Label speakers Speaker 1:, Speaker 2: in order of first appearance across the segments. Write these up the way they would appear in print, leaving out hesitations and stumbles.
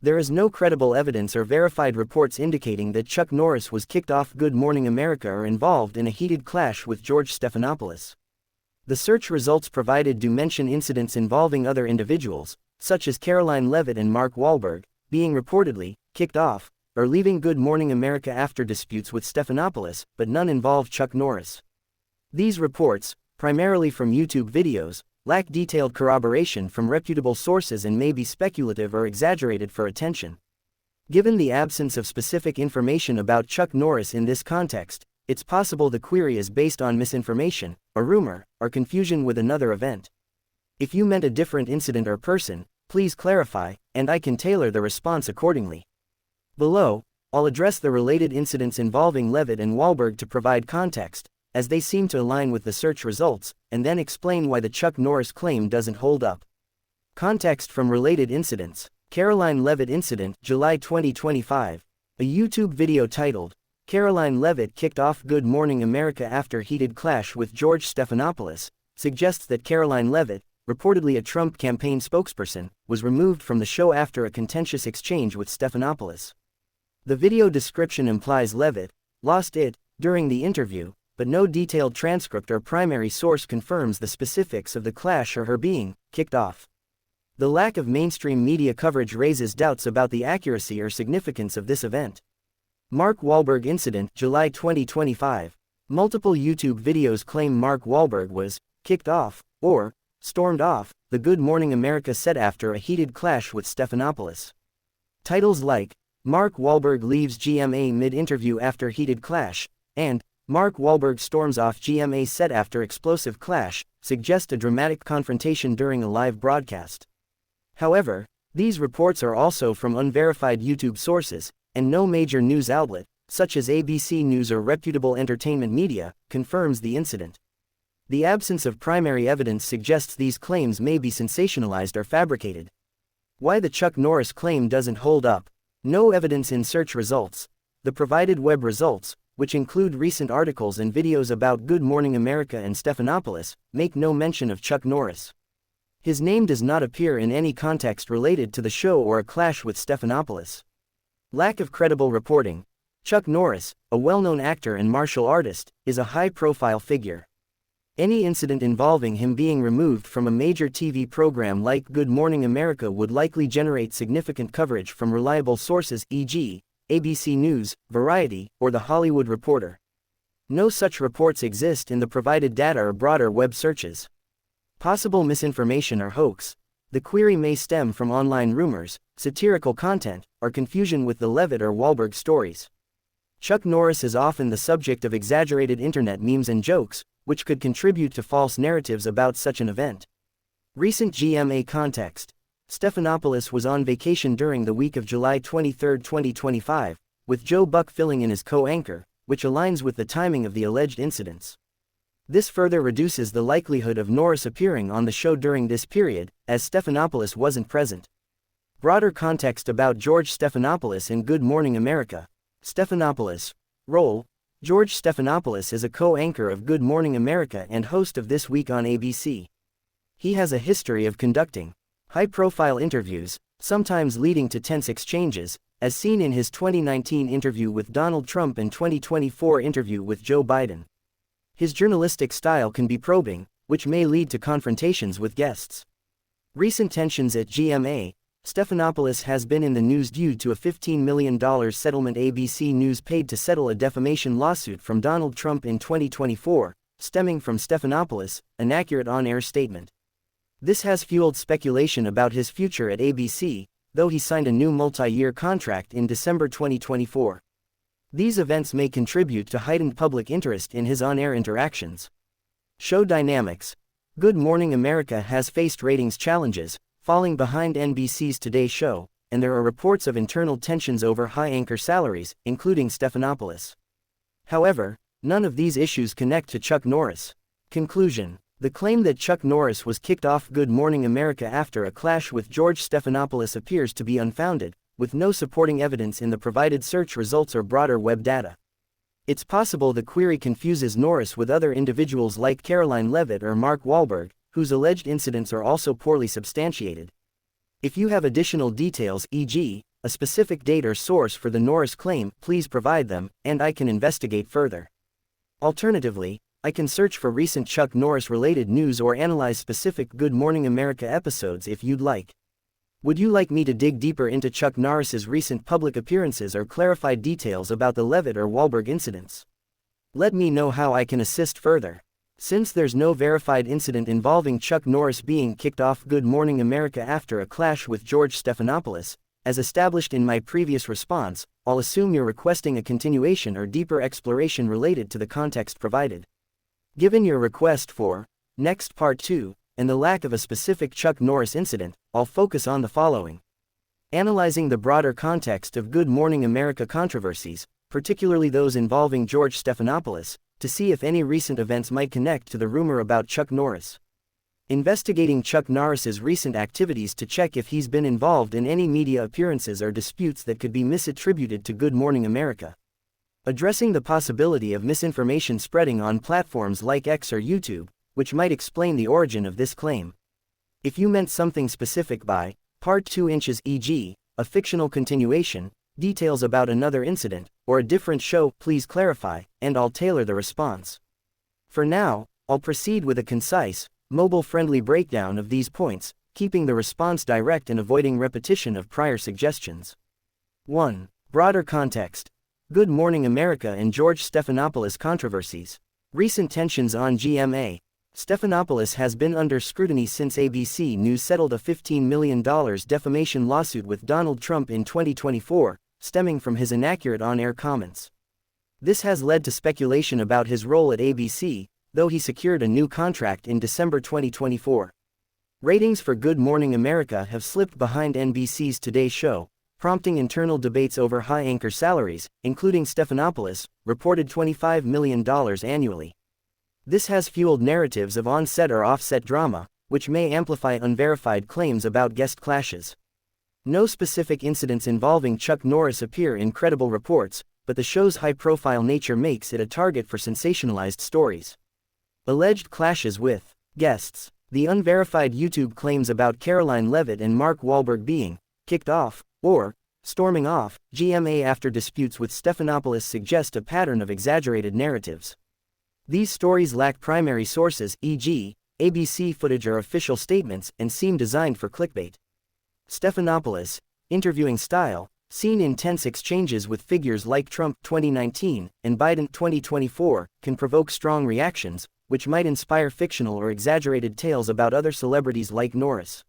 Speaker 1: There is no credible evidence or verified reports indicating that Chuck Norris was kicked off Good Morning America or involved in a heated clash with George Stephanopoulos. The search results provided do mention incidents involving other individuals, such as Caroline Leavitt and Mark Wahlberg, being reportedly kicked off or leaving Good Morning America after disputes with Stephanopoulos, but none involve Chuck Norris. These reports, primarily from YouTube videos, lack detailed corroboration from reputable sources and may be speculative or exaggerated for attention. Given the absence of specific information about Chuck Norris in this context, it's possible the query is based on misinformation, or rumor, or confusion with another event. If you meant a different incident or person, please clarify, and I can tailor the response accordingly. Below, I'll address the related incidents involving Leavitt and Wahlberg to provide context, as they seem to align with the search results, and then explain why the Chuck Norris claim doesn't hold up. Context from related incidents. Caroline Leavitt Incident, July 2025. A YouTube video titled, Caroline Leavitt Kicked Off Good Morning America After Heated Clash with George Stephanopoulos, suggests that Caroline Leavitt, reportedly a Trump campaign spokesperson, was removed from the show after a contentious exchange with Stephanopoulos. The video description implies Leavitt lost it during the interview, but no detailed transcript or primary source confirms the specifics of the clash or her being kicked off. The lack of mainstream media coverage raises doubts about the accuracy or significance of this event. Mark Wahlberg Incident, July 2025. Multiple YouTube videos claim Mark Wahlberg was kicked off, or stormed off, the Good Morning America set after a heated clash with Stephanopoulos. Titles like, Mark Wahlberg leaves GMA mid-interview after heated clash, and Mark Wahlberg storms off GMA set after explosive clash, suggest a dramatic confrontation during a live broadcast. However, these reports are also from unverified YouTube sources, and no major news outlet, such as ABC News or reputable entertainment media, confirms the incident. The absence of primary evidence suggests these claims may be sensationalized or fabricated. Why the Chuck Norris claim doesn't hold up. No evidence in search results. The provided web results, which include recent articles and videos about Good Morning America and Stephanopoulos, make no mention of Chuck Norris. His name does not appear in any context related to the show or a clash with Stephanopoulos. Lack of credible reporting. Chuck Norris, a well-known actor and martial artist, is a high-profile figure. Any incident involving him being removed from a major TV program like Good Morning America would likely generate significant coverage from reliable sources, e.g., ABC News, Variety, or The Hollywood Reporter. No such reports exist in the provided data or broader web searches. Possible misinformation or hoax. The query may stem from online rumors, satirical content, or confusion with the Leavitt or Wahlberg stories. Chuck Norris is often the subject of exaggerated internet memes and jokes, which could contribute to false narratives about such an event. Recent GMA context. Stephanopoulos was on vacation during the week of July 23, 2025, with Joe Buck filling in as co-anchor, which aligns with the timing of the alleged incidents. This further reduces the likelihood of Norris appearing on the show during this period, as Stephanopoulos wasn't present. Broader context about George Stephanopoulos in Good Morning America. Stephanopoulos. Role. George Stephanopoulos is a co-anchor of Good Morning America and host of This Week on ABC. He has a history of conducting high-profile interviews, sometimes leading to tense exchanges, as seen in his 2019 interview with Donald Trump and 2024 interview with Joe Biden. His journalistic style can be probing, which may lead to confrontations with guests. Recent tensions at GMA. Stephanopoulos has been in the news due to a $15 million settlement ABC News paid to settle a defamation lawsuit from Donald Trump in 2024, stemming from Stephanopoulos, an accurate on-air statement. This has fueled speculation about his future at ABC, though he signed a new multi-year contract in December 2024. These events may contribute to heightened public interest in his on-air interactions. Show dynamics. Good Morning America has faced ratings challenges, falling behind NBC's Today Show, and there are reports of internal tensions over high anchor salaries, including Stephanopoulos. However, none of these issues connect to Chuck Norris. Conclusion. The claim that Chuck Norris was kicked off Good Morning America after a clash with George Stephanopoulos appears to be unfounded, with no supporting evidence in the provided search results or broader web data. It's possible the query confuses Norris with other individuals like Caroline Leavitt or Mark Wahlberg, whose alleged incidents are also poorly substantiated. If you have additional details, e.g., a specific date or source for the Norris claim, please provide them, and I can investigate further. Alternatively, I can search for recent Chuck Norris related news or analyze specific Good Morning America episodes if you'd like. Would you like me to dig deeper into Chuck Norris's recent public appearances or clarify details about the Levitt or Wahlberg incidents? Let me know how I can assist further. Since there's no verified incident involving Chuck Norris being kicked off Good Morning America after a clash with George Stephanopoulos, as established in my previous response, I'll assume you're requesting a continuation or deeper exploration related to the context provided. Given your request for next Part 2, and the lack of a specific Chuck Norris incident, I'll focus on the following. Analyzing the broader context of Good Morning America controversies, particularly those involving George Stephanopoulos, to see if any recent events might connect to the rumor about Chuck Norris. Investigating Chuck Norris's recent activities to check if he's been involved in any media appearances or disputes that could be misattributed to Good Morning America. Addressing the possibility of misinformation spreading on platforms like X or YouTube, which might explain the origin of this claim. If you meant something specific by Part 2 inches, e.g., a fictional continuation, details about another incident, or a different show, please clarify, and I'll tailor the response. For now, I'll proceed with a concise, mobile-friendly breakdown of these points, keeping the response direct and avoiding repetition of prior suggestions. 1. Broader context. Good Morning America and George Stephanopoulos controversies. Recent tensions on GMA. Stephanopoulos has been under scrutiny since ABC News settled a $15 million defamation lawsuit with Donald Trump in 2024, stemming from his inaccurate on-air comments. This has led to speculation about his role at ABC, though he secured a new contract in December 2024. Ratings for Good Morning America have slipped behind NBC's Today Show, prompting internal debates over high anchor salaries, including Stephanopoulos, reported $25 million annually. This has fueled narratives of on-set or off-set drama, which may amplify unverified claims about guest clashes. No specific incidents involving Chuck Norris appear in credible reports, but the show's high-profile nature makes it a target for sensationalized stories. Alleged clashes with guests. The unverified YouTube claims about Caroline Levitt and Mark Wahlberg being kicked off, or storming off, GMA after disputes with Stephanopoulos suggest a pattern of exaggerated narratives. These stories lack primary sources, e.g., ABC footage or official statements, and seem designed for clickbait. Stephanopoulos, interviewing style, seen in tense exchanges with figures like Trump 2019 and Biden 2024, can provoke strong reactions, which might inspire fictional or exaggerated tales about other celebrities like Norris.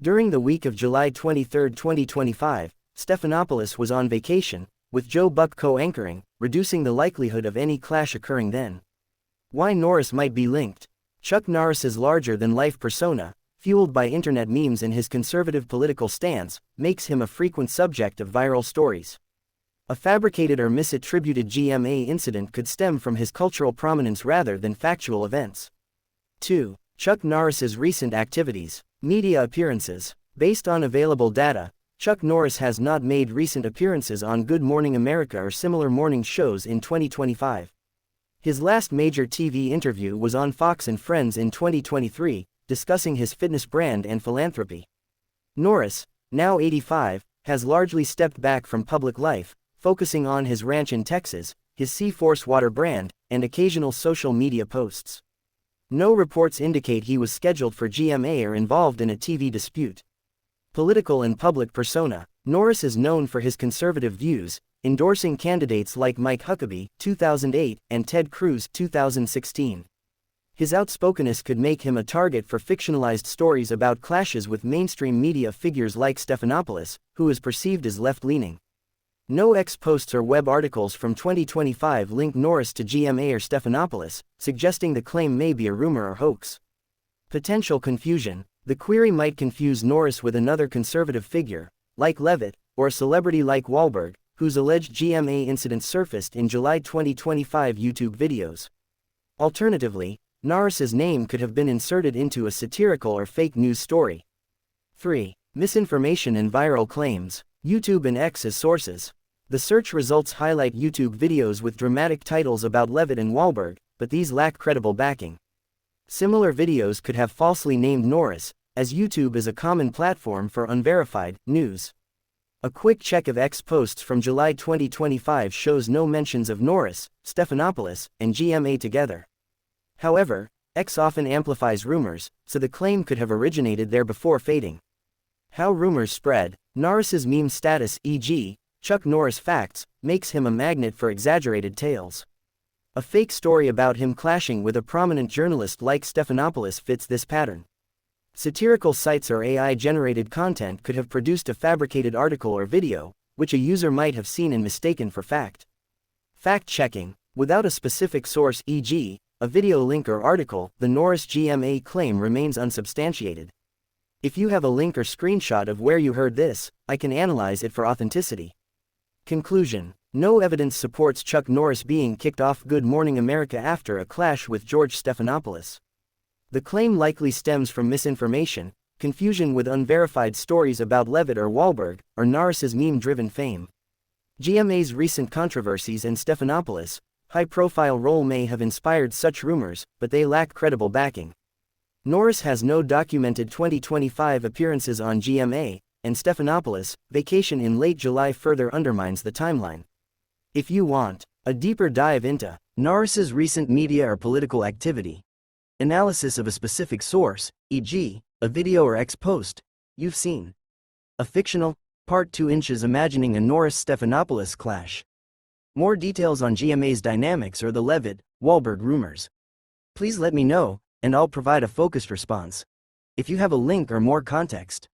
Speaker 1: During the week of July 23, 2025, Stephanopoulos was on vacation, with Joe Buck co-anchoring, reducing the likelihood of any clash occurring then. Why Norris might be linked. Chuck Norris's larger-than-life persona, fueled by internet memes and his conservative political stance, makes him a frequent subject of viral stories. A fabricated or misattributed GMA incident could stem from his cultural prominence rather than factual events. 2. Chuck Norris's recent activities. Media appearances. Based on available data, Chuck Norris has not made recent appearances on Good Morning America or similar morning shows in 2025. His last major TV interview was on Fox and Friends in 2023, discussing his fitness brand and philanthropy. Norris, now 85, has largely stepped back from public life, focusing on his ranch in Texas, his Sea-Force water brand, and occasional social media posts. No reports indicate he was scheduled for GMA or involved in a TV dispute. Political and public persona. Norris is known for his conservative views, endorsing candidates like Mike Huckabee, 2008, and Ted Cruz, 2016. His outspokenness could make him a target for fictionalized stories about clashes with mainstream media figures like Stephanopoulos, who is perceived as left-leaning. No X posts or web articles from 2025 link Norris to GMA or Stephanopoulos, suggesting the claim may be a rumor or hoax. Potential confusion. The query might confuse Norris with another conservative figure, like Levitt, or a celebrity like Wahlberg, whose alleged GMA incident surfaced in July 2025 YouTube videos. Alternatively, Norris's name could have been inserted into a satirical or fake news story. 3. Misinformation and viral claims. YouTube and X as sources. The search results highlight YouTube videos with dramatic titles about Levitt and Wahlberg, but these lack credible backing. Similar videos could have falsely named Norris, as YouTube is a common platform for unverified news. A quick check of X posts from July 2025 shows no mentions of Norris, Stephanopoulos, and GMA together. However, X often amplifies rumors, so the claim could have originated there before fading. How rumors spread. Norris's meme status, e.g., Chuck Norris facts, makes him a magnet for exaggerated tales. A fake story about him clashing with a prominent journalist like Stephanopoulos fits this pattern. Satirical sites or AI-generated content could have produced a fabricated article or video, which a user might have seen and mistaken for fact. Fact-checking. Without a specific source, e.g., a video link or article, the Norris GMA claim remains unsubstantiated. If you have a link or screenshot of where you heard this, I can analyze it for authenticity. Conclusion. No evidence supports Chuck Norris being kicked off Good Morning America after a clash with George Stephanopoulos. The claim likely stems from misinformation, confusion with unverified stories about Levitt or Wahlberg, or Norris's meme-driven fame. GMA's recent controversies and Stephanopoulos' high-profile role may have inspired such rumors, but they lack credible backing. Norris has no documented 2025 appearances on GMA, and Stephanopoulos' vacation in late July further undermines the timeline. If you want a deeper dive into Norris's recent media or political activity, analysis of a specific source, e.g., a video or X post, you've seen a fictional, Part 2 inches imagining a Norris-Stephanopoulos clash. More details on GMA's dynamics or the Levitt, Wahlberg rumors. Please let me know, and I'll provide a focused response. If you have a link or more context,